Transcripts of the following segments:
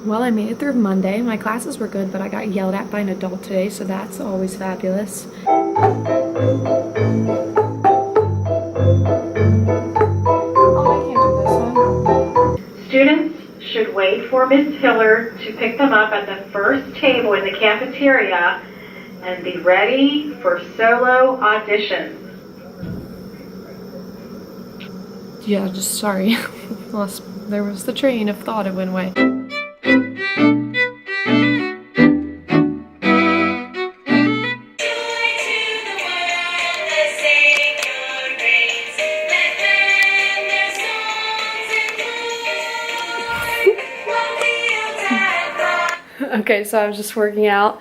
Well, I made it through Monday. My classes were good, but I got yelled at by an adult today, so that's always fabulous. Students should wait for Ms. Hiller to pick them up at the first table in the cafeteria and be ready for solo auditions. Yeah, just sorry. Lost, there was the train of thought, it went away. Okay, so I was just working out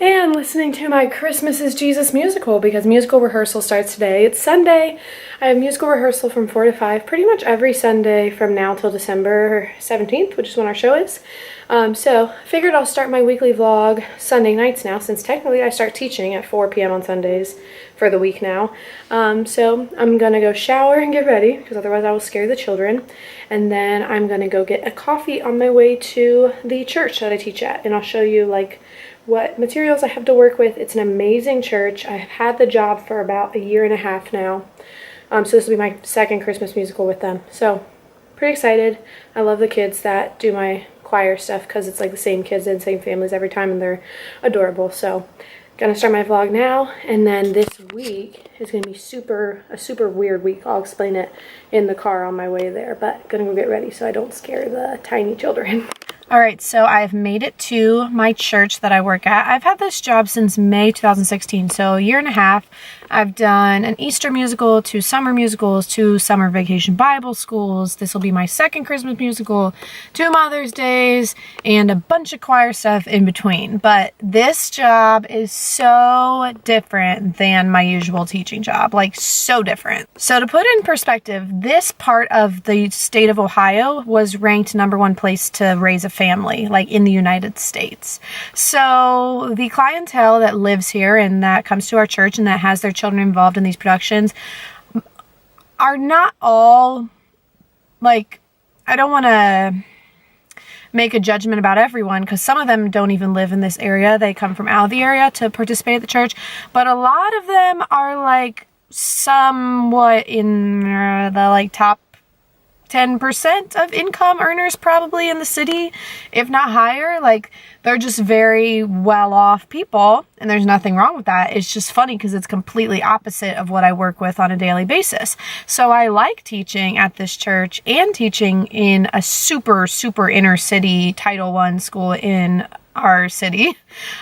and listening to my Christmas is Jesus musical because musical rehearsal starts today. It's Sunday. I have musical rehearsal from 4 to 5 pretty much every Sunday from now till December 17th, which is when our show is. So I figured I'll start my weekly vlog Sunday nights now, since technically I start teaching at 4 p.m. on Sundays for the week now. So I'm gonna go shower and get ready because otherwise I will scare the children. And then I'm gonna go get a coffee on my way to the church that I teach at, and I'll show you like what materials I have to work with. It's an amazing church. I've had the job for about a year and a half now. So this will be my second Christmas musical with them. So pretty excited. I love the kids that do my choir stuff because it's like the same kids and same families every time, and they're adorable. So gonna start my vlog now, and then this week is gonna be a super weird week. I'll explain it in the car on my way there, but gonna go get ready so I don't scare the tiny children. All right, so I've made it to my church that I work at. I've had this job since May 2016, so a year and a half. I've done an Easter musical, 2 summer musicals, 2 summer vacation Bible schools. This will be my second Christmas musical, 2 Mother's Days, and a bunch of choir stuff in between. But this job is so different than my usual teaching job, like so different. So to put in perspective, this part of the state of Ohio was ranked #1 place to raise a family, like in the United States. So the clientele that lives here and that comes to our church and that has their children involved in these productions are not all, like, I don't want to make a judgment about everyone because some of them don't even live in this area. They come from out of the area to participate at the church, but a lot of them are like somewhat in the like top 10% of income earners probably in the city, if not higher. Like, they're just very well off people, and there's nothing wrong with that. It's just funny because it's completely opposite of what I work with on a daily basis. So I like teaching at this church and teaching in a super inner city Title I school in our city,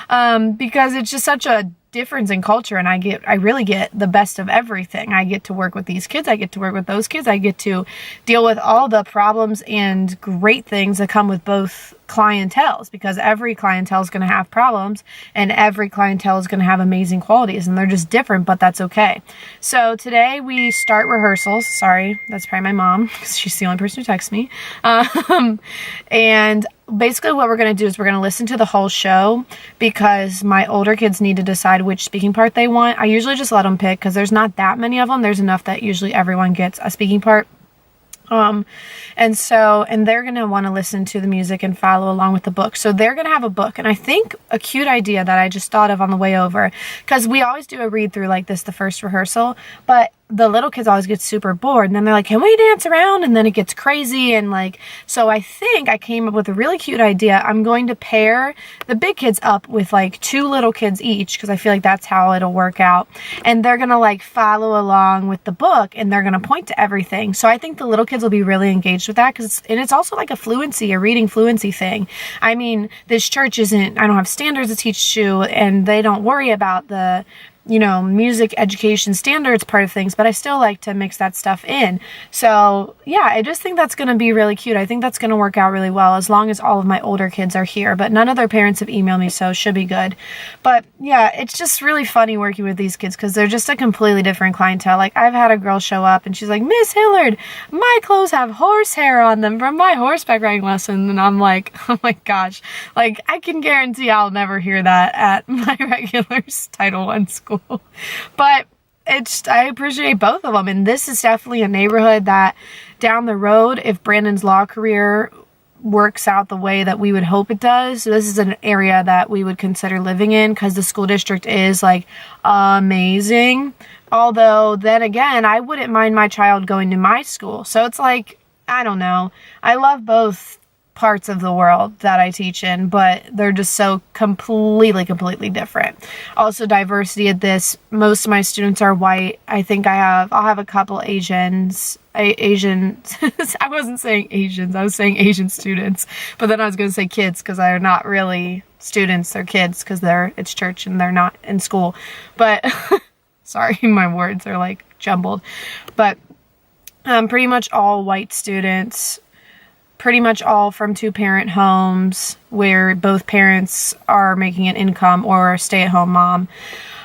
because it's just such a difference in culture, and I really get the best of everything. I get to work with these kids, I get to work with those kids, I get to deal with all the problems and great things that come with both clienteles, because every clientele is going to have problems and every clientele is going to have amazing qualities, and they're just different, but that's okay. So today we start rehearsals. Sorry, that's probably my mom because she's the only person who texts me. And basically what we're going to do is we're going to listen to the whole show because my older kids need to decide which speaking part they want. I usually just let them pick because there's not that many of them. There's enough that usually everyone gets a speaking part. And they're going to want to listen to the music and follow along with the book. So they're going to have a book. And I think a cute idea that I just thought of on the way over, because we always do a read through like this the first rehearsal, but the little kids always get super bored, and then they're like, can we dance around? And then it gets crazy, and like, so I think I came up with a really cute idea. I'm going to pair the big kids up with like 2 little kids each, because I feel like that's how it'll work out, and they're gonna like follow along with the book, and they're gonna point to everything. So I think the little kids will be really engaged with that, because it's also like a reading fluency thing. I mean, this church I don't have standards to teach to, and they don't worry about the music education standards part of things, but I still like to mix that stuff in. So yeah, I just think that's going to be really cute. I think that's going to work out really well as long as all of my older kids are here, but none of their parents have emailed me, so it should be good. But yeah, it's just really funny working with these kids because they're just a completely different clientele. Like, I've had a girl show up and she's like, Miss Hillard, my clothes have horsehair on them from my horseback riding lesson. And I'm like, oh my gosh, like, I can guarantee I'll never hear that at my regular Title I school. But I appreciate both of them, and this is definitely a neighborhood that down the road, if Brandon's law career works out the way that we would hope it does. So this is an area that we would consider living in because the school district is like amazing. Although then again, I wouldn't mind my child going to my school. So it's like, I don't know. I love both parts of the world that I teach in, but they're just so completely different. Also, diversity at this, most of my students are white. I think I'll have a couple Asians. I wasn't saying Asians, I was saying Asian students, but then I was going to say kids because they're not really students, they're kids because it's church and they're not in school. But sorry, my words are like jumbled. But pretty much all white students, pretty much all from two-parent homes where both parents are making an income or a stay-at-home mom.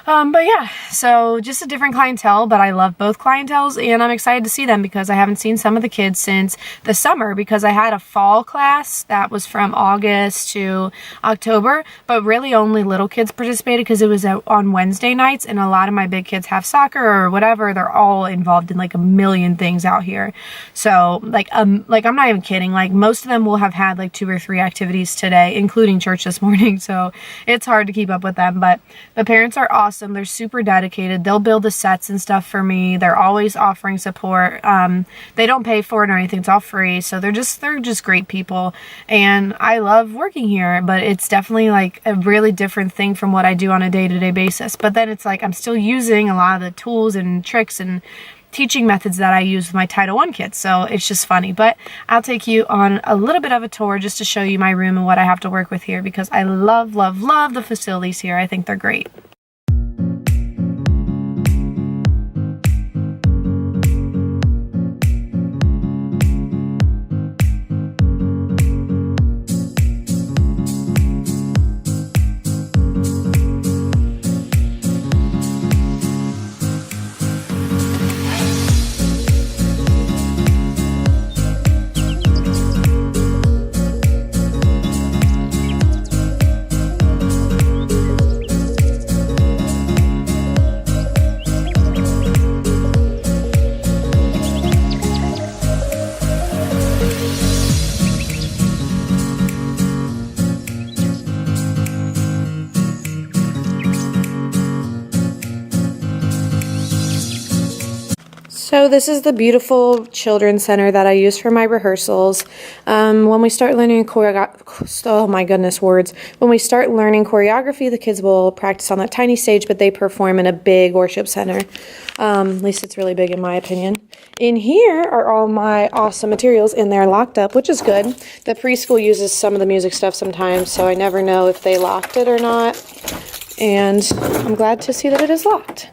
But yeah, so just a different clientele, but I love both clienteles and I'm excited to see them because I haven't seen some of the kids since the summer because I had a fall class that was from August to October, but really only little kids participated because it was on Wednesday nights and a lot of my big kids have soccer or whatever. They're all involved in like a million things out here. So like I'm not even kidding. Like most of them will have had like 2 or 3 activities today, including church this morning. So it's hard to keep up with them, but the parents are awesome. They're super dedicated. They'll build the sets and stuff for me. They're always offering support. They don't pay for it or anything. It's all free. So they're just great people. And I love working here, but it's definitely like a really different thing from what I do on a day-to-day basis. But then it's like I'm still using a lot of the tools and tricks and teaching methods that I use with my Title I kids. So it's just funny. But I'll take you on a little bit of a tour just to show you my room and what I have to work with here because I love the facilities here. I think they're great. So this is the beautiful children's center that I use for my rehearsals. When we start learning oh my goodness, words. When we start learning choreography, the kids will practice on that tiny stage, but they perform in a big worship center. At least it's really big in my opinion. In here are all my awesome materials, and they're locked up, which is good. The preschool uses some of the music stuff sometimes, so I never know if they locked it or not. And I'm glad to see that it is locked.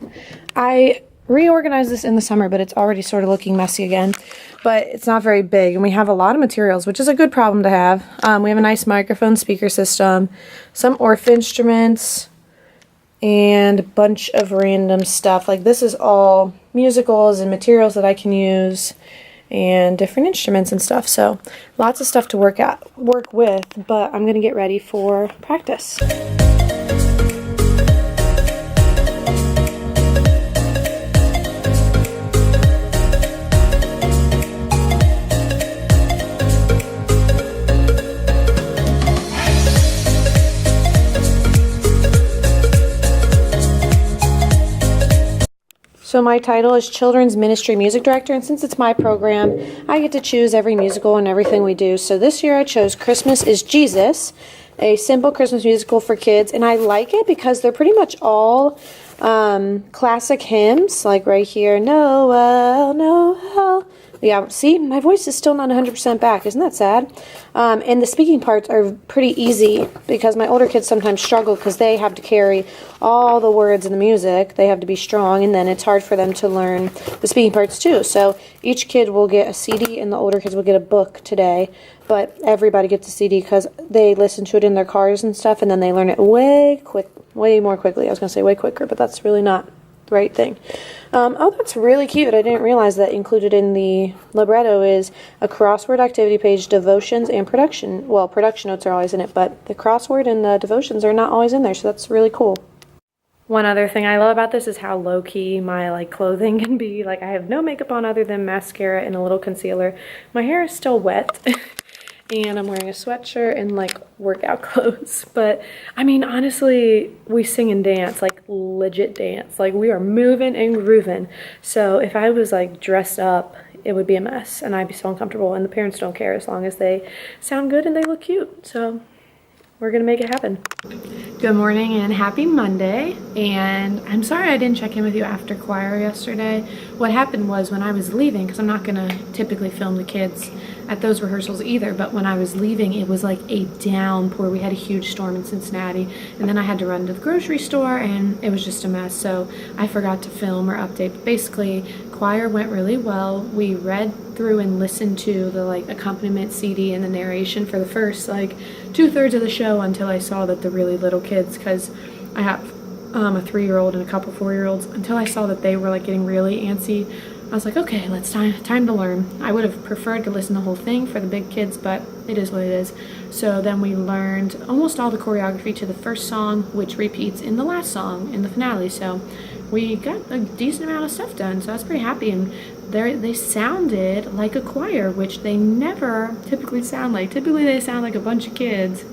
I reorganized this in the summer, but it's already sort of looking messy again. But it's not very big, and we have a lot of materials, which is a good problem to have. We have a nice microphone speaker system, some Orff instruments, and a bunch of random stuff. Like this is all musicals and materials that I can use, and different instruments and stuff. So lots of stuff to work with, but I'm gonna get ready for practice. So my title is Children's Ministry Music Director, and since it's my program, I get to choose every musical and everything we do. So this year I chose Christmas is Jesus, a simple Christmas musical for kids, and I like it because they're pretty much all classic hymns, like right here, Noel, Noel. Yeah, see, my voice is still not 100% back. Isn't that sad? And the speaking parts are pretty easy because my older kids sometimes struggle because they have to carry all the words and the music. They have to be strong, and then it's hard for them to learn the speaking parts too. So each kid will get a CD, and the older kids will get a book today. But everybody gets a CD because they listen to it in their cars and stuff, and then they learn it way more quickly. I was going to say way quicker, but that's really not the right thing. Oh, that's really cute. I didn't realize that included in the libretto is a crossword activity page, devotions, and production. Well, production notes are always in it, but the crossword and the devotions are not always in there, so that's really cool. One other thing I love about this is how low-key my clothing can be. I have no makeup on other than mascara and a little concealer. My hair is still wet. and I'm wearing a sweatshirt and like workout clothes. But I mean, honestly, we sing and dance, like legit dance. Like we are moving and grooving. So if I was like dressed up, it would be a mess and I'd be so uncomfortable, and the parents don't care as long as they sound good and they look cute. So we're gonna make it happen. Good morning and happy Monday. And I'm sorry I didn't check in with you after choir yesterday. What happened was when I was leaving, because I'm not gonna typically film the kids at those rehearsals either, but when I was leaving, it was like a downpour. We had a huge storm in Cincinnati, and then I had to run to the grocery store, and it was just a mess. So I forgot to film or update. But basically, choir went really well. We read through and listened to the like accompaniment CD and the narration for the first like 2/3 of the show until I saw that the really little kids, because I have a 3-year-old and a couple 4-year-olds, until I saw that they were like getting really antsy, I was like, okay, time to learn. I would have preferred to listen to the whole thing for the big kids, but it is what it is. So then we learned almost all the choreography to the first song, which repeats in the last song in the finale. So we got a decent amount of stuff done, so I was pretty happy. And they sounded like a choir, which they never typically sound like. Typically they sound like a bunch of kids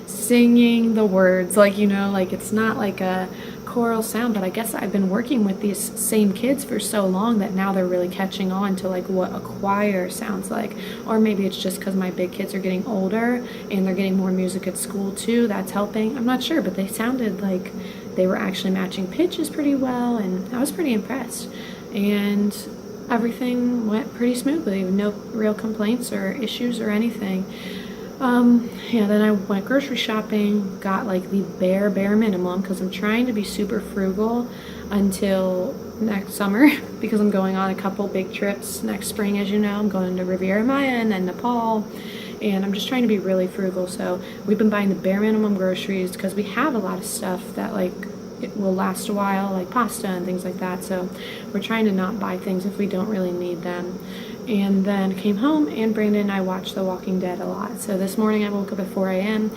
singing the words, like, you know, like it's not like a choral sound. But I guess I've been working with these same kids for so long that now they're really catching on to like what a choir sounds like. Or maybe it's just because my big kids are getting older and they're getting more music at school too, that's helping. I'm not sure, but they sounded like they were actually matching pitches pretty well, and I was pretty impressed. And everything went pretty smoothly, no real complaints or issues or anything. Yeah, then I went grocery shopping, got like the bare minimum, because I'm trying to be super frugal until next summer because I'm going on a couple big trips next spring. As you know, I'm going to Riviera Maya and then Nepal, and I'm just trying to be really frugal. So we've been buying the bare minimum groceries because we have a lot of stuff that like it will last a while, like pasta and things like that. So we're trying to not buy things if we don't really need them. And then came home, and Brandon and I watched The Walking Dead a lot. So this morning I woke up at 4 a.m.,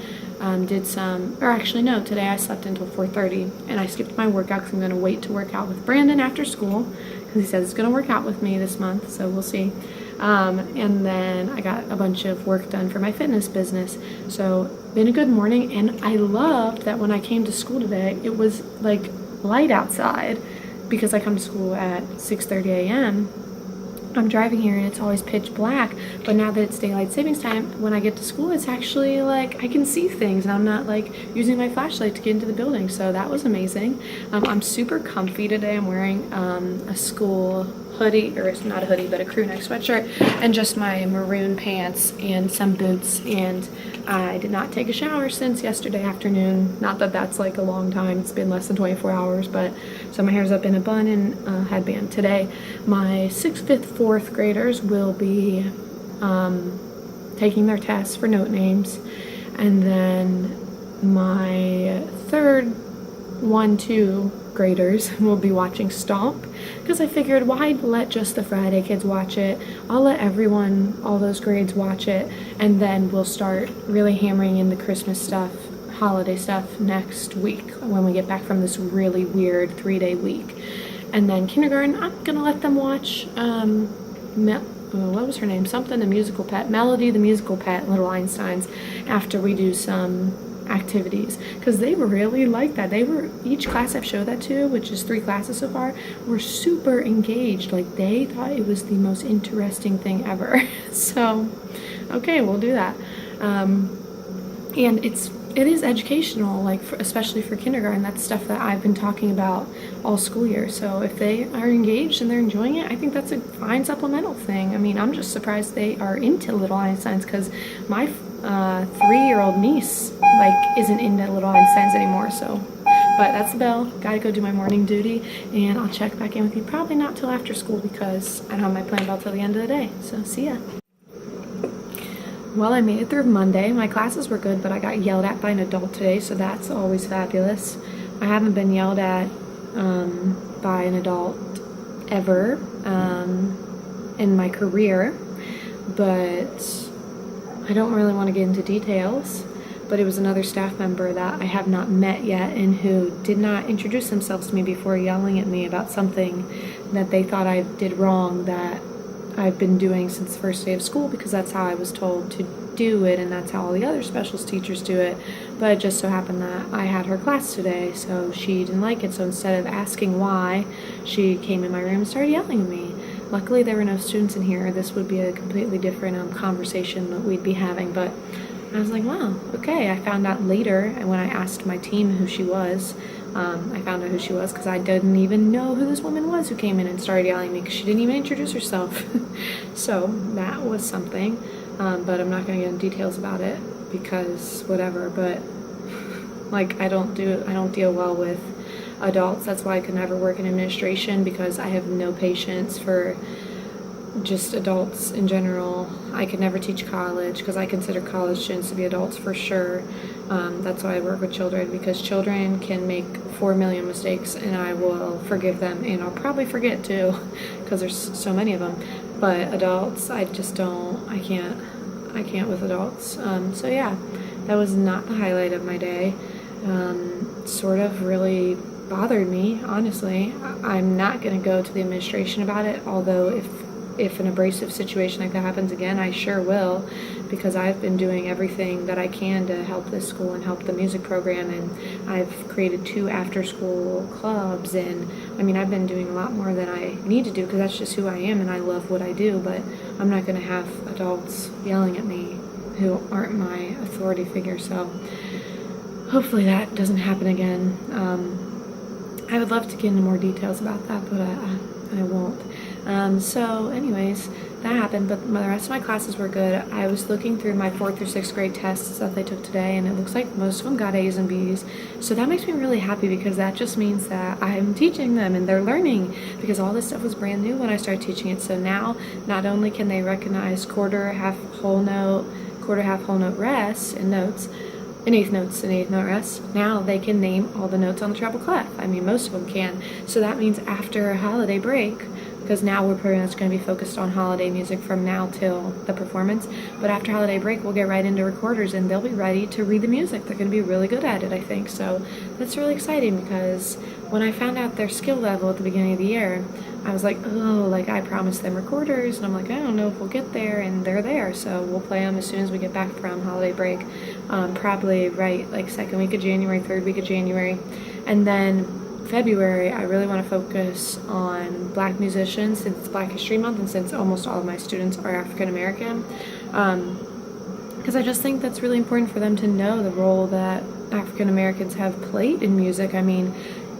did some, or actually no, today I slept until 4:30, and I skipped my workout because I'm going to wait to work out with Brandon after school, because he says he's going to work out with me this month, so we'll see. And then I got a bunch of work done for my fitness business. So been a good morning, and I loved that when I came to school today, it was like light outside, because I come to school at 6:30 a.m. I'm driving here and it's always pitch black, but now that it's daylight savings time, when I get to school, it's actually like I can see things and I'm not like using my flashlight to get into the building. So that was amazing. I'm super comfy today. I'm wearing a school hoodie, or it's not a hoodie, but a crew neck sweatshirt, and just my maroon pants and some boots. And I did not take a shower since yesterday afternoon. Not that that's like a long time, it's been less than 24 hours, but so my hair's up in a bun and a headband. Today my 6th, 5th, 4th graders will be taking their tests for note names, and then my 3rd, 1, 2 graders will be watching Stomp, because I figured why let just the Friday kids watch it. I'll let everyone, all those grades, watch it, and then we'll start really hammering in the Christmas stuff, holiday stuff next week when we get back from this really weird 3-day week. And then kindergarten, I'm gonna let them watch what was her name? Something the musical pet, Melody the musical pet, Little Einsteins, after we do some activities, because they really like that. They were, each class I've showed that to, which is 3 classes so far, were super engaged. Like they thought it was the most interesting thing ever. So okay, we'll do that. And it is educational, like especially for kindergarten. That's stuff that I've been talking about all school year. So if they are engaged and they're enjoying it, I think that's a fine supplemental thing. I mean, I'm just surprised they are into Little Einsteins, because my 3-year-old niece like isn't into Little Einsteins anymore. So, but that's the bell. Gotta go do my morning duty, and I'll check back in with you probably not till after school, because I don't have my plan bell till the end of the day. So see ya. Well, I made it through Monday. My classes were good, but I got yelled at by an adult today, so that's always fabulous. I haven't been yelled at by an adult ever in my career, but I don't really want to get into details. But it was another staff member that I have not met yet, and who did not introduce themselves to me before yelling at me about something that they thought I did wrong that I've been doing since the first day of school, because that's how I was told to do it, and that's how all the other specials teachers do it. But it just so happened that I had her class today, so she didn't like it. So instead of asking why, she came in my room and started yelling at me. Luckily, there were no students in here. This would be a completely different conversation that we'd be having, but I was like, wow, okay. I found out later, and when I asked my team who she was, I found out who she was because I didn't even know who this woman was who came in and started yelling at me, because she didn't even introduce herself. So that was something, but I'm not going to get into details about it because whatever. But like, I don't deal well with adults. That's why I could never work in administration, because I have no patience for just adults in general. I could never teach college because I consider college students to be adults for sure. That's why I work with children, because children can make 4 million mistakes and I will forgive them, and I'll probably forget too because there's so many of them. But adults, I can't with adults. So yeah, that was not the highlight of my day. Sort of really bothered me, honestly. I'm not going to go to the administration about it, although if an abrasive situation like that happens again, I sure will, because I've been doing everything that I can to help this school and help the music program, and I've created 2 after-school clubs, and I mean, I've been doing a lot more than I need to do because that's just who I am and I love what I do. But I'm not going to have adults yelling at me who aren't my authority figure, so hopefully that doesn't happen again. I would love to get into more details about that, but I won't. So anyways, that happened, but the rest of my classes were good. I was looking through my 4th through 6th grade tests that they took today, and it looks like most of them got A's and B's. So that makes me really happy, because that just means that I'm teaching them and they're learning, because all this stuff was brand new when I started teaching it. So now, not only can they recognize quarter, half, whole note rests and notes, and eighth note rests, now they can name all the notes on the treble clef. I mean, most of them can. So that means after a holiday break, because now we're pretty much going to be focused on holiday music from now till the performance, but after holiday break we'll get right into recorders and they'll be ready to read the music. They're going to be really good at it, I think. So that's really exciting, because when I found out their skill level at the beginning of the year, I was like, oh, like I promised them recorders, and I'm like, I don't know if we'll get there, and they're there, so we'll play them as soon as we get back from holiday break, probably right like 2nd week of January, 3rd week of January. And then February, I really want to focus on Black musicians, since it's Black History Month and since almost all of my students are African American, because I just think that's really important for them to know the role that African Americans have played in music. I mean,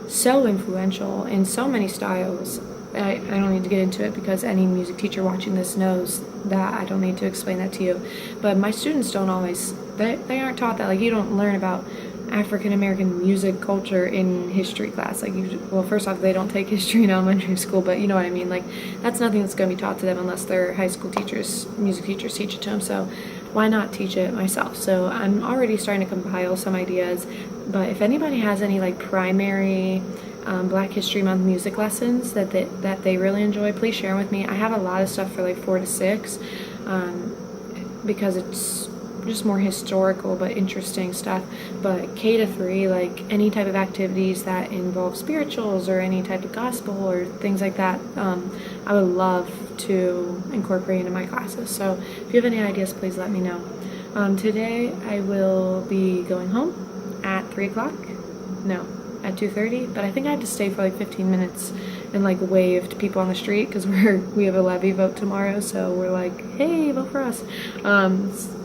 so influential in so many styles. I don't need to get into it because any music teacher watching this knows that. I don't need to explain that to you. But my students don't always, they aren't taught that. Like, you don't learn about African American music culture in history class. Like, well, first off, they don't take history in elementary school, but you know what I mean. Like, that's nothing that's going to be taught to them unless their high school teachers, music teachers, teach it to them. So why not teach it myself? So I'm already starting to compile some ideas. But if anybody has any like primary Black History Month music lessons that they really enjoy, please share them with me. I have a lot of stuff for like 4 to 6, because it's just more historical but interesting stuff. But K to 3, like any type of activities that involve spirituals or any type of gospel or things like that, I would love to incorporate into my classes. So if you have any ideas, please let me know. Today I will be going home at 3 o'clock. No, at 2:30, but I think I have to stay for like 15 minutes and like wave to people on the street, because we have a levy vote tomorrow, so we're like, hey, vote for us.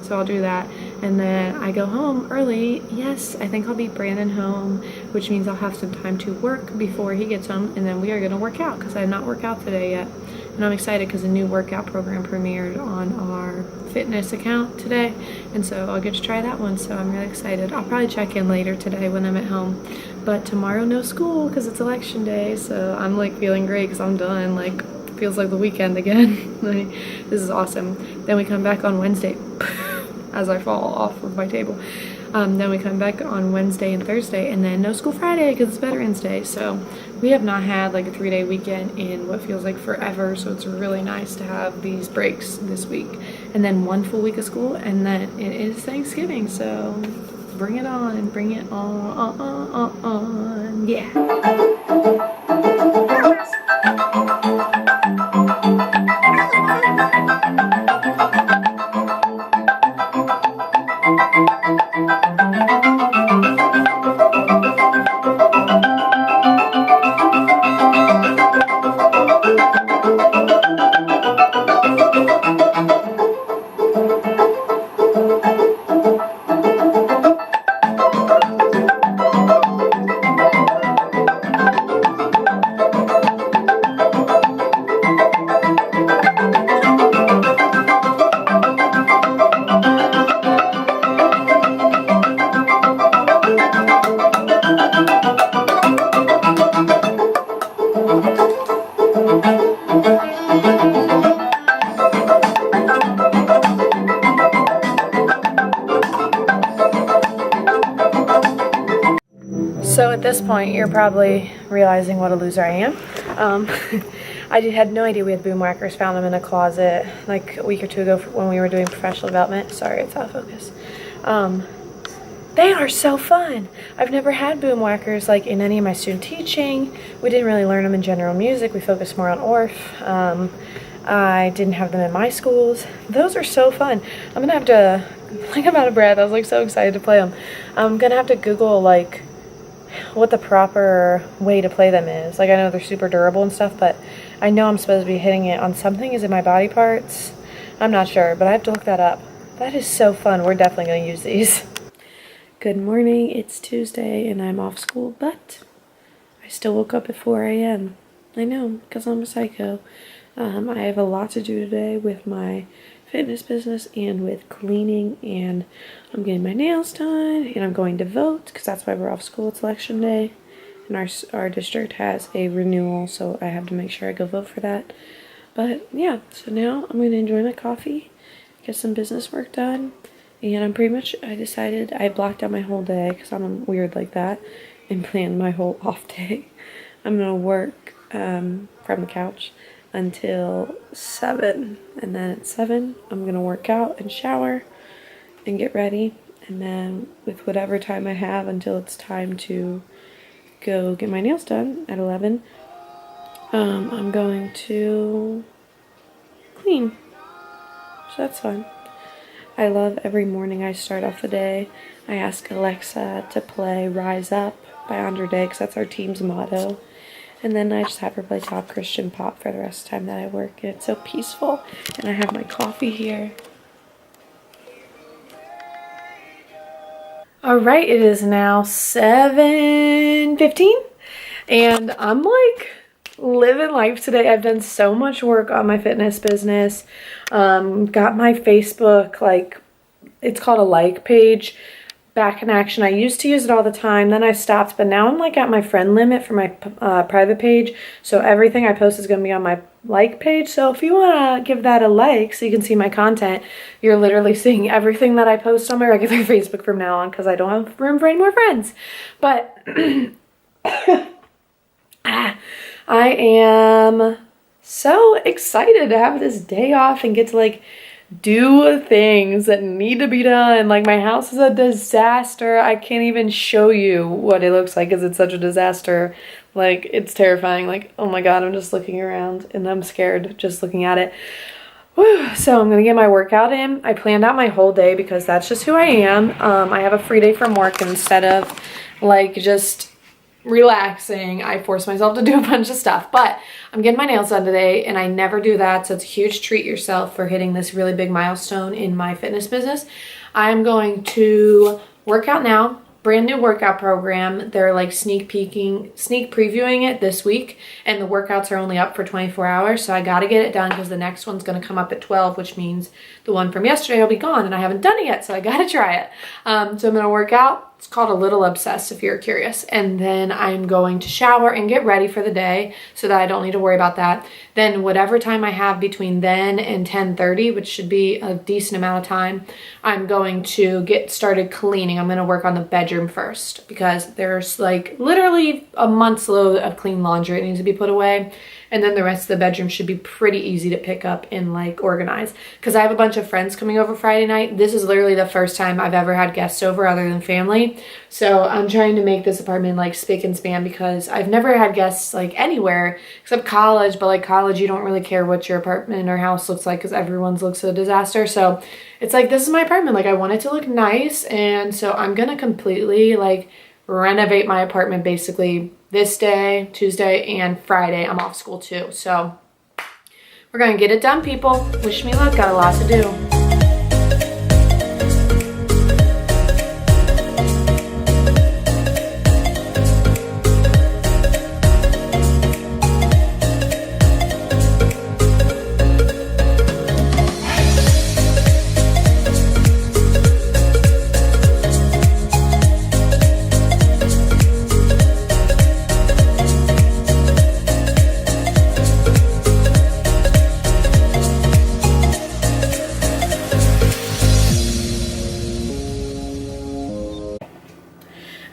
So I'll do that, and then I go home early. Yes, I think I'll beat Brandon home, which means I'll have some time to work before he gets home, and then we are gonna work out, because I have not worked out today yet. And I'm excited because a new workout program premiered on our fitness account today, and so I'll get to try that one, so I'm really excited. I'll probably check in later today when I'm at home, but tomorrow no school because it's election day, so I'm like feeling great because I'm done. Like, feels like the weekend again. Like, this is awesome. Then we come back on Wednesday as I fall off of my table. Then we come back on Wednesday and Thursday, and then no school Friday because it's Veterans Day. So we have not had like a 3-day weekend in what feels like forever, so it's really nice to have these breaks this week. And then 1 full week of school, and then it is Thanksgiving, so bring it on, bring it on, yeah. So at this point, you're probably realizing what a loser I am. I had no idea we had boom whackers. Found them in a closet like a week or two ago when we were doing professional development. Sorry, it's out of focus. They are so fun. I've never had boom whackers like in any of my student teaching. We didn't really learn them in general music. We focused more on ORF. I didn't have them in my schools. Those are so fun. I'm gonna have to, like, I'm out of breath. I was like so excited to play them. I'm gonna have to Google like what the proper way to play them is. Like, I know they're super durable and stuff, but I know I'm supposed to be hitting it on something. Is it my body parts? I'm not sure, but I have to look that up. That is so fun. We're definitely going to use these. Good morning. It's Tuesday and I'm off school, but I still woke up at 4 a.m. I know, because I'm a psycho. I have a lot to do today with my fitness business and with cleaning, and I'm getting my nails done, and I'm going to vote because that's why we're off school. It's election day, and our district has a renewal, so I have to make sure I go vote for that. But yeah, so now I'm going to enjoy my coffee, get some business work done, and I decided I blocked out my whole day because I'm weird like that and planned my whole off day. I'm going to work from the couch until 7, and then at 7 I'm gonna work out and shower and get ready, and then with whatever time I have until it's time to go get my nails done at 11, I'm going to clean, so that's fun. I love every morning I start off the day, I ask Alexa to play Rise Up by Andre Day because that's our team's motto. And then I just have her play Top Christian Pop for the rest of the time that I work. And it's so peaceful. And I have my coffee here. Alright, it is now 7:15. And I'm like living life today. I've done so much work on my fitness business. Got my Facebook, like, it's called a like page, back in action. I used to use it all the time, then I stopped, but now I'm like at my friend limit for my private page, so everything I post is going to be on my like page. So if you want to give that a like so you can see my content, you're literally seeing everything that I post on my regular Facebook from now on because I don't have room for any more friends. But I am so excited to have this day off and get to like do things that need to be done. Like, my house is a disaster. I can't even show you what it looks like because it's such a disaster. Like, it's terrifying. Like, oh my god, I'm just looking around and I'm scared just looking at it. Whew. So I'm gonna get my workout in. I planned out my whole day because that's just who I am. I have a free day from work, and instead of like just relaxing, I force myself to do a bunch of stuff. But I'm getting my nails done today, and I never do that, so it's a huge treat yourself for hitting this really big milestone in my fitness business. I'm going to work out now. Brand new workout program. They're like sneak previewing it this week, and the workouts are only up for 24 hours, so I got to get it done because the next one's going to come up at 12, which means the one from yesterday will be gone, and I haven't done it yet, so I got to try it. So I'm going to work out. It's called A Little Obsessed if you're curious. And then I'm going to shower and get ready for the day so that I don't need to worry about that. Then whatever time I have between then and 10:30, which should be a decent amount of time, I'm going to get started cleaning. I'm going to work on the bedroom first because there's like literally a month's load of clean laundry that needs to be put away. and then the rest of the bedroom should be pretty easy to pick up and like organize, because I have a bunch of friends coming over Friday night. This is literally the first time I've ever had guests over other than family, so I'm trying to make this apartment like spick and span, because I've never had guests like anywhere except college, but like college you don't really care what your apartment or house looks like because everyone's looks a disaster. So it's like, this is my apartment, like I want it to look nice, and so I'm gonna completely like renovate my apartment basically this day, Tuesday, and Friday. I'm off school too, so we're gonna get it done, people. Wish me luck, got a lot to do.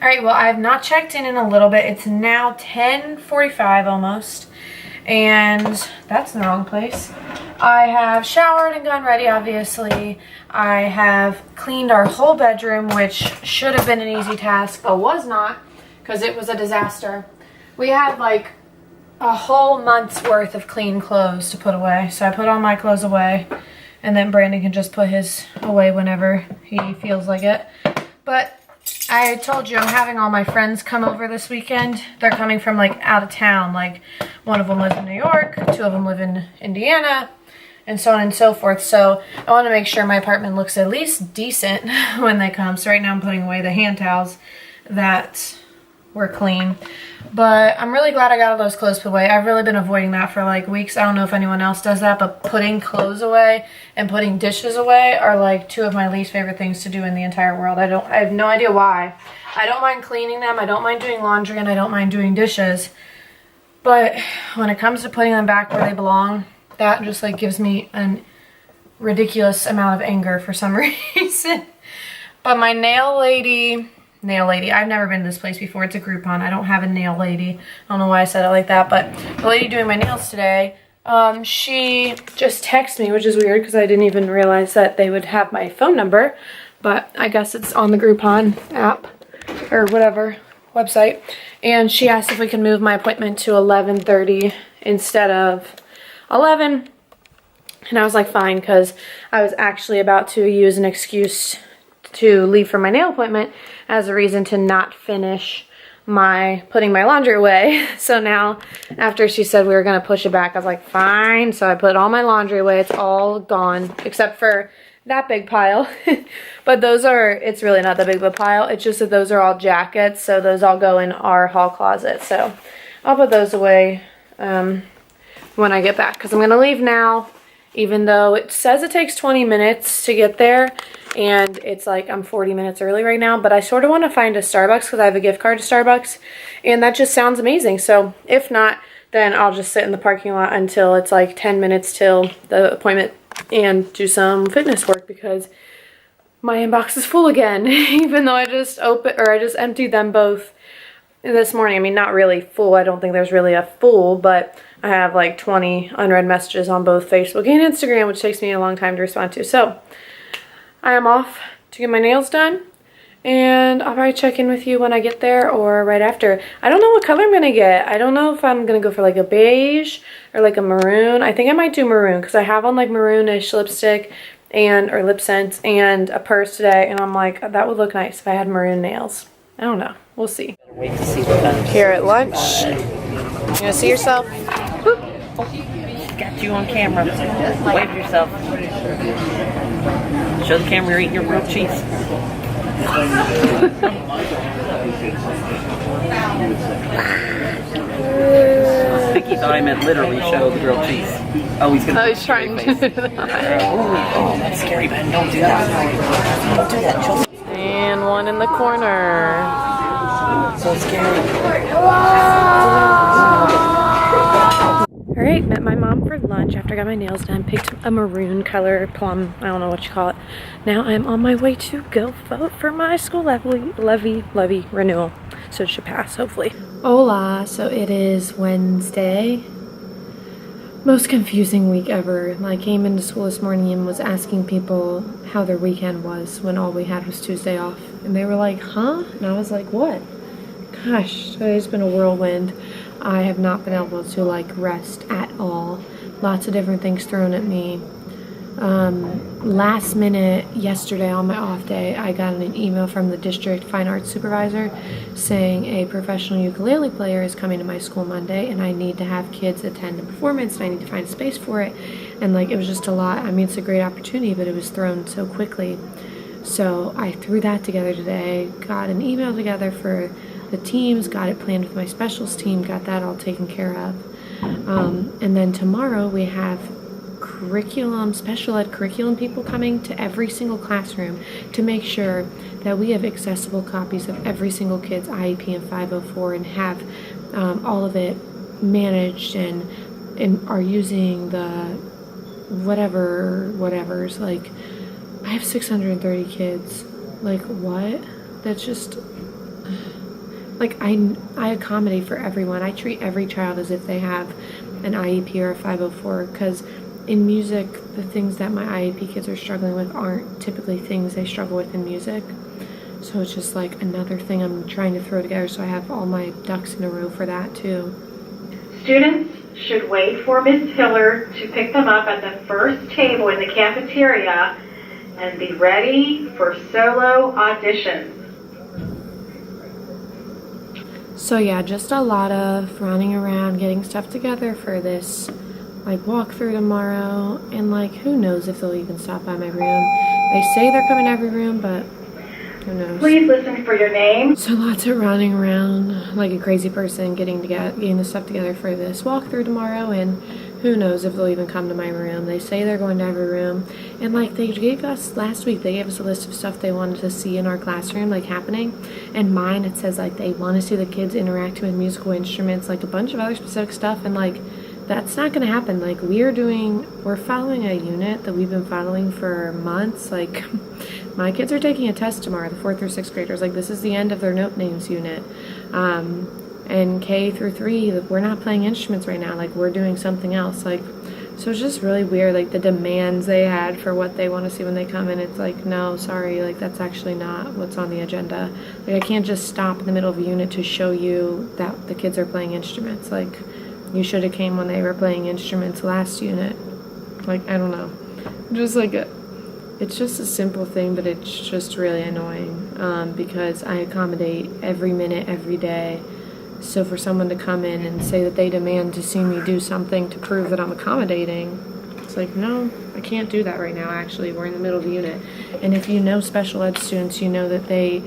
Alright, well, I have not checked in a little bit. It's now 10:45 almost, and that's in the wrong place. I have showered and gotten ready, obviously. I have cleaned our whole bedroom, which should have been an easy task, but was not, because it was a disaster. We had like a whole month's worth of clean clothes to put away, so I put all my clothes away, and then Brandon can just put his away whenever he feels like it. But I told you I'm having all my friends come over this weekend. They're coming from like out of town. Like one of them lives in New York, two of them live in Indiana, and so on and so forth. So I want to make sure my apartment looks at least decent when they come. So right now I'm putting away the hand towels that were clean. But I'm really glad I got all those clothes put away. I've really been avoiding that for like weeks. I don't know if anyone else does that, but putting clothes away and putting dishes away are like two of my least favorite things to do in the entire world. I have no idea why. I don't mind cleaning them, I don't mind doing laundry, and I don't mind doing dishes. But when it comes to putting them back where they belong, that just like gives me a ridiculous amount of anger for some reason. But my nail lady, I've never been to this place before. It's a Groupon. I don't have a nail lady. I don't know why I said it like that, but the lady doing my nails today, she just texted me, which is weird because I didn't even realize that they would have my phone number, but I guess it's on the Groupon app or whatever website, and she asked if we could move my appointment to 11:30 instead of 11, and I was like fine, because I was actually about to use an excuse to leave for my nail appointment as a reason to not finish putting my laundry away. So now after she said we were going to push it back, I was like fine. So I put all my laundry away. It's all gone except for that big pile. But it's really not that big of a pile. It's just that those are all jackets, so those all go in our hall closet. So I'll put those away when I get back, because I'm going to leave now, even though it says it takes 20 minutes to get there. And it's like I'm 40 minutes early right now, but I sort of want to find a Starbucks because I have a gift card to Starbucks, and that just sounds amazing. So if not, then I'll just sit in the parking lot until it's like 10 minutes till the appointment and do some fitness work, because my inbox is full again, even though I just emptied them both this morning. I mean, not really full. I don't think there's really a full, but I have like 20 unread messages on both Facebook and Instagram, which takes me a long time to respond to. So I am off to get my nails done, and I'll probably check in with you when I get there or right after. I don't know what color I'm going to get. I don't know if I'm going to go for like a beige or like a maroon. I think I might do maroon because I have on like maroonish lipstick or lip scents and a purse today, and I'm like, that would look nice if I had maroon nails. I don't know. We'll see. Wait to see what comes. Here at lunch. You gonna see yourself? Boop. Got you on camera. Wave yourself. Show the camera you're eating your grilled cheese. Vicky thought I meant literally show the grilled cheese. Oh, he's gonna. Oh, he's trying to. Oh, that's scary, man. Don't do that. Don't do that, children. And one in the corner. So scary. Alright, met my mom for lunch after I got my nails done. Picked a maroon color, plum, I don't know what you call it. Now I'm on my way to go vote for my school levy renewal. So it should pass, hopefully. Hola, so it is Wednesday. most confusing week ever. I came into school this morning and was asking people how their weekend was when all we had was Tuesday off. And they were like, huh? And I was like, what? Gosh, today's been a whirlwind. I have not been able to rest at all. Lots of different things thrown at me. Last minute yesterday on my off day, I got an email from the district fine arts supervisor saying a professional ukulele player is coming to my school Monday and I need to have kids attend a performance and I need to find a space for it. And it was just a lot. I mean, it's a great opportunity, but it was thrown so quickly. So I threw that together today, got an email together for the teams, got it planned with my specials team, got that all taken care of. And then tomorrow we have special ed curriculum people coming to every single classroom to make sure that we have accessible copies of every single kid's IEP and 504 and have all of it managed and are using the whatever's. I have 630 kids. What? That's just I accommodate for everyone. I treat every child as if they have an IEP or a 504 because in music, the things that my IEP kids are struggling with aren't typically things they struggle with in music. So it's just another thing I'm trying to throw together so I have all my ducks in a row for that too. Students should wait for Ms. Hiller to pick them up at the first table in the cafeteria and be ready for solo auditions. So yeah, just a lot of running around, getting stuff together for this walkthrough tomorrow, and who knows if they'll even stop by my room. They say they're coming to every room, but who knows. Please listen for your name. So lots of running around like a crazy person, getting the stuff together for this walkthrough tomorrow, and who knows if they'll even come to my room. They say they're going to every room, and they gave us last week, they gave us a list of stuff they wanted to see in our classroom happening, and mine it says they want to see the kids interacting with musical instruments, a bunch of other specific stuff, and that's not going to happen. We're following a unit that we've been following for months. My kids are taking a test tomorrow, the 4th through 6th graders. This is the end of their note names unit. And K through 3, we're not playing instruments right now. We're doing something else. So it's just really weird, the demands they had for what they want to see when they come in. It's no, sorry, that's actually not what's on the agenda. I can't just stop in the middle of a unit to show you that the kids are playing instruments. You should have came when they were playing instruments last unit. I don't know. Just it's just a simple thing, but it's just really annoying because I accommodate every minute, every day. So for someone to come in and say that they demand to see me do something to prove that I'm accommodating, it's no, I can't do that right now, actually. We're in the middle of the unit. And if you know special ed students, you know that they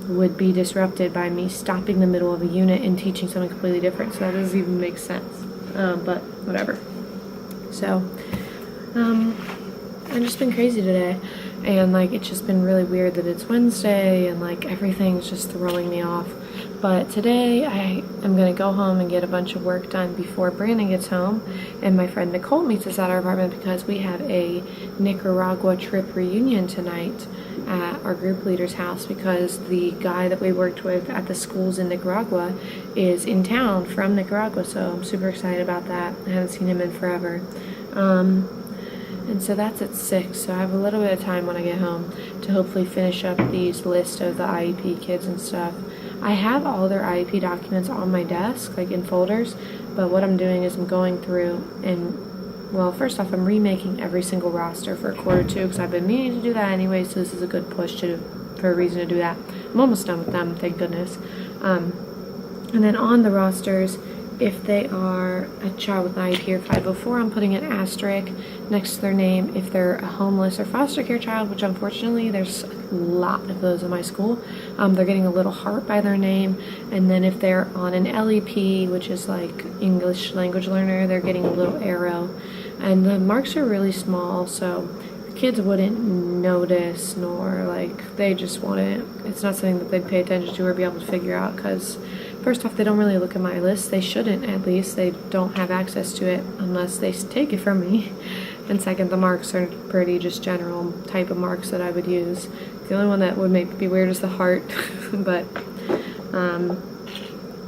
would be disrupted by me stopping the middle of a unit and teaching something completely different. So that doesn't even make sense. But whatever. So, I've just been crazy today. And it's just been really weird that it's Wednesday and everything's just throwing me off. But today I am going to go home and get a bunch of work done before Brandon gets home. And my friend Nicole meets us at our apartment because we have a Nicaragua trip reunion tonight at our group leader's house because the guy that we worked with at the schools in Nicaragua is in town from Nicaragua. So I'm super excited about that. I haven't seen him in forever. And so that's at 6, so I have a little bit of time when I get home to hopefully finish up these list of the IEP kids and stuff. I have all their IEP documents on my desk, in folders, but what I'm doing is I'm going through and, well, first off, I'm remaking every single roster for quarter 2 because I've been meaning to do that anyway, so this is a good push for a reason to do that. I'm almost done with them, thank goodness. And then on the rosters, if they are a child with an IEP or 504, I'm putting an asterisk next to their name. If they're a homeless or foster care child, which unfortunately there's a lot of those in my school, they're getting a little heart by their name. And then if they're on an LEP, which is English language learner, they're getting a little arrow. And the marks are really small, so the kids wouldn't notice, nor they just wouldn't. It's not something that they'd pay attention to or be able to figure out because first off, they don't really look at my list. They shouldn't, at least. They don't have access to it unless they take it from me. And second, the marks are pretty just general type of marks that I would use. The only one that would make me weird is the heart, but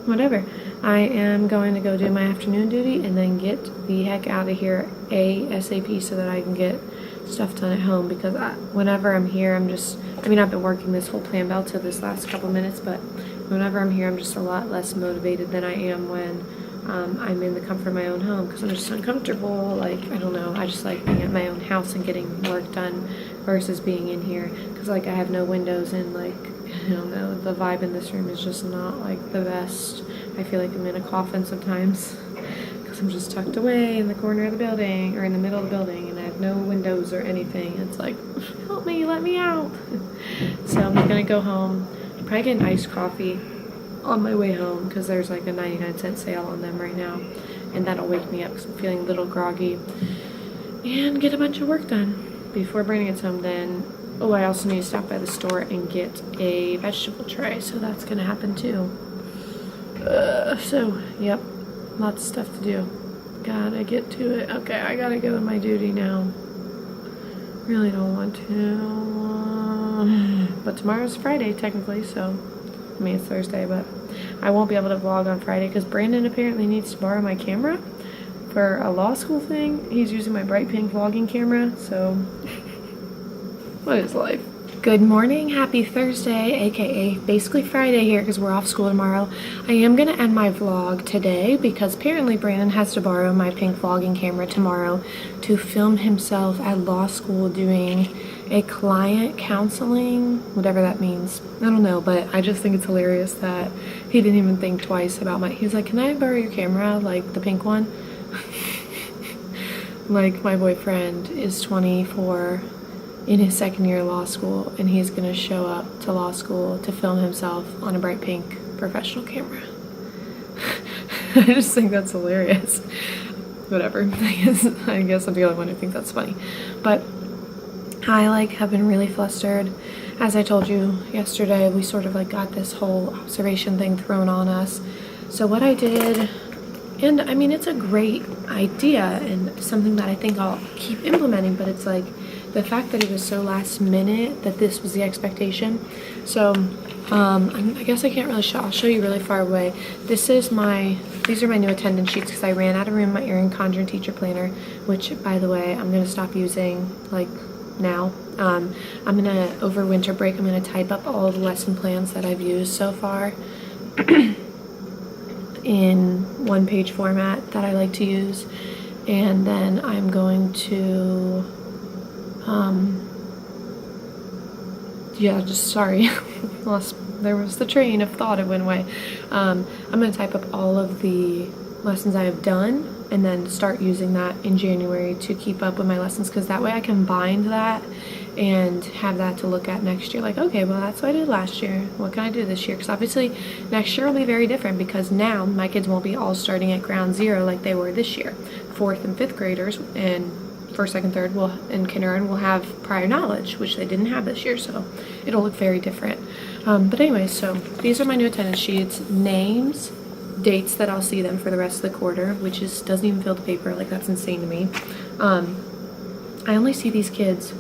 whatever. I am going to go do my afternoon duty and then get the heck out of here ASAP so that I can get stuff done at home, because whenever I'm here, I've been working this whole plan bell to this last couple minutes, but whenever I'm here, I'm just a lot less motivated than I am when I'm in the comfort of my own home, because I'm just uncomfortable. Like, I don't know, I just like being at my own house and getting work done versus being in here, because like I have no windows and like, I don't know, the vibe in this room is just not like the best. I feel like I'm in a coffin sometimes because I'm just tucked away in the corner of the building or in the middle of the building and I have no windows or anything. It's like, help me, let me out. So I'm gonna go home, probably get an iced coffee on my way home because there's like a 99-cent sale on them right now, and that'll wake me up because I'm feeling a little groggy, and get a bunch of work done before bringing it home. Then I also need to stop by the store and get a vegetable tray, so that's gonna happen too. So yep, lots of stuff to do. Gotta get to it. Okay, I gotta go to my duty now. Really don't want to, but tomorrow's Friday technically, so I mean it's Thursday, but I won't be able to vlog on Friday because Brandon apparently needs to borrow my camera for a law school thing. He's using my bright pink vlogging camera, so what is life? Good morning, happy Thursday, aka basically Friday here because we're off school tomorrow. I am gonna end my vlog today because apparently Brandon has to borrow my pink vlogging camera tomorrow to film himself at law school doing a client counseling, whatever that means. I don't know, but I just think it's hilarious that he didn't even think twice about he was like, can I borrow your camera, like the pink one? Like, my boyfriend is 24 in his second year of law school, and he's gonna show up to law school to film himself on a bright pink professional camera. I just think that's hilarious. Whatever, I guess I'm the only one who thinks that's funny. But I have been really flustered. As I told you yesterday, we sort of got this whole observation thing thrown on us. So what I did, and I mean it's a great idea and something that I think I'll keep implementing, but it's like the fact that it was so last minute that this was the expectation. So I guess I can't really show. I'll show you really far away. These are my new attendance sheets because I ran out of room in my ERIN CONDREN teacher planner, which by the way I'm gonna stop using now. I'm gonna, over winter break, I'm gonna type up all the lesson plans that I've used so far in one-page format that I like to use, and then I'm going to there was the train of thought, it went away. I'm gonna type up all of the lessons I have done and then start using that in January to keep up with my lessons, because that way I can bind that and have that to look at next year. Like, okay, well that's what I did last year, what can I do this year? Because obviously next year will be very different, because now my kids won't be all starting at ground zero like they were this year. 4th and 5th graders and 1st, 2nd, 3rd in kindergarten will have prior knowledge, which they didn't have this year, so it'll look very different. But anyway, so these are my new attendance sheets. Names, dates that I'll see them for the rest of the quarter, which doesn't even fill the paper. Like, that's insane to me. I only see these kids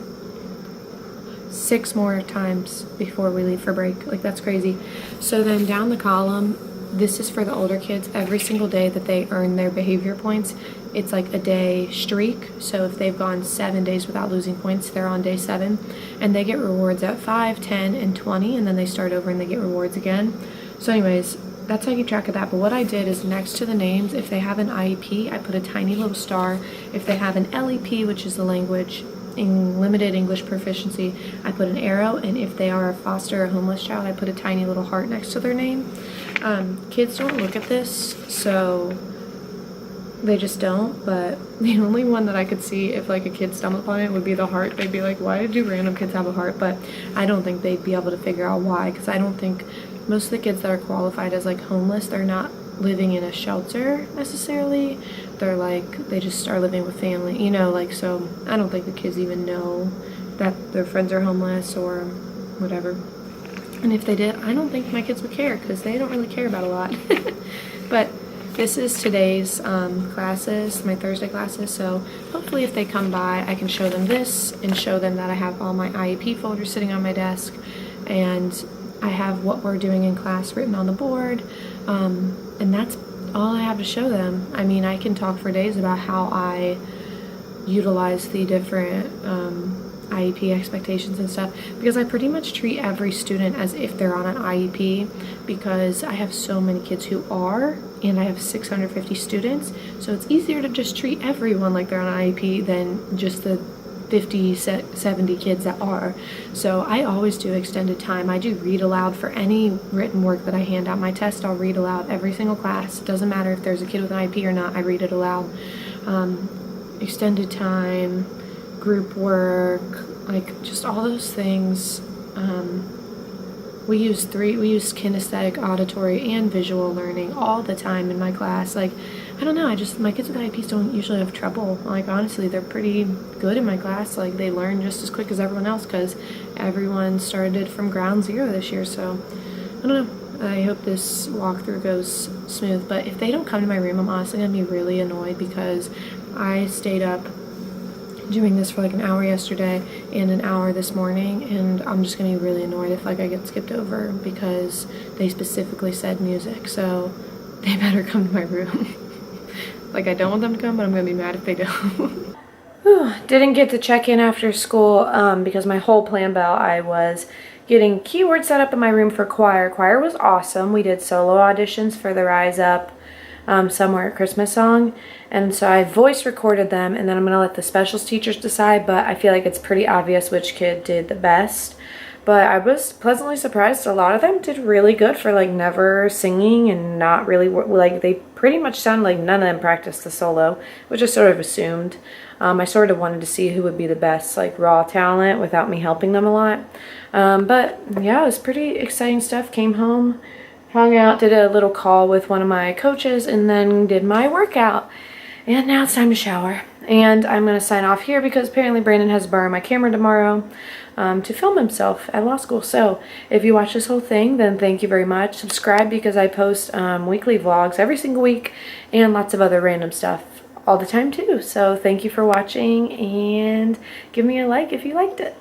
6 more times before we leave for break. Like, that's crazy. So then down the column, this is for the older kids. Every single day that they earn their behavior points, it's like a day streak. So if they've gone 7 days without losing points, they're on day 7, and they get rewards at 5, 10, and 20, and then they start over and they get rewards again. So anyways, that's how I keep track of that. But what I did is, next to the names, if they have an IEP, I put a tiny little star. If they have an LEP, which is the language in limited English proficiency, I put an arrow, and if they are a foster or homeless child, I put a tiny little heart next to their name. Kids don't look at this, so they just don't, but the only one that I could see if a kid stumbled upon it would be the heart. They'd be like, why do random kids have a heart? But I don't think they'd be able to figure out why, because I don't think most of the kids that are qualified as homeless, they're not living in a shelter necessarily. They're they just are living with family, so I don't think the kids even know that their friends are homeless or whatever. And if they did, I don't think my kids would care, because they don't really care about a lot. But this is today's classes, my Thursday classes, so hopefully if they come by, I can show them this and show them that I have all my IEP folders sitting on my desk, and I have what we're doing in class written on the board, and that's all I have to show them. I mean, I can talk for days about how I utilize the different IEP expectations and stuff, because I pretty much treat every student as if they're on an IEP, because I have so many kids who are, and I have 650 students, so it's easier to just treat everyone like they're on an IEP than just the 50, 70 kids that are. So I always do extended time. I do read aloud for any written work that I hand out. My test, I'll read aloud every single class. It doesn't matter if there's a kid with an IEP or not, I read it aloud. Extended time, group work, like just all those things. We use kinesthetic, auditory, and visual learning all the time in my class. Like, I don't know, my kids with IEPs don't usually have trouble. Like, honestly, they're pretty good in my class. Like, they learn just as quick as everyone else because everyone started from ground zero this year. So, I don't know. I hope this walkthrough goes smooth. But if they don't come to my room, I'm honestly going to be really annoyed because I stayed up doing this for like an hour yesterday and an hour this morning, and I'm just gonna be really annoyed if like I get skipped over because they specifically said music, so they better come to my room. Like, I don't want them to come, but I'm gonna be mad if they don't. Didn't get to check in after school because my whole plan bell, I was getting keyboard set up in my room for choir. Choir was awesome. We did solo auditions for the Rise Up Somewhere Christmas song, and so I voice recorded them, and then I'm gonna let the specials teachers decide, but I feel like it's pretty obvious which kid did the best. But I was pleasantly surprised. A lot of them did really good for like never singing and not really, like, they pretty much sounded like none of them practiced the solo, which I sort of assumed. I sort of wanted to see who would be the best like raw talent without me helping them a lot. But yeah, it was pretty exciting stuff. Came home, hung out, did a little call with one of my coaches, and then did my workout. And now it's time to shower. And I'm going to sign off here because apparently Brandon has to borrow my camera tomorrow to film himself at law school. So if you watch this whole thing, then thank you very much. Subscribe because I post weekly vlogs every single week and lots of other random stuff all the time too. So thank you for watching, and give me a like if you liked it.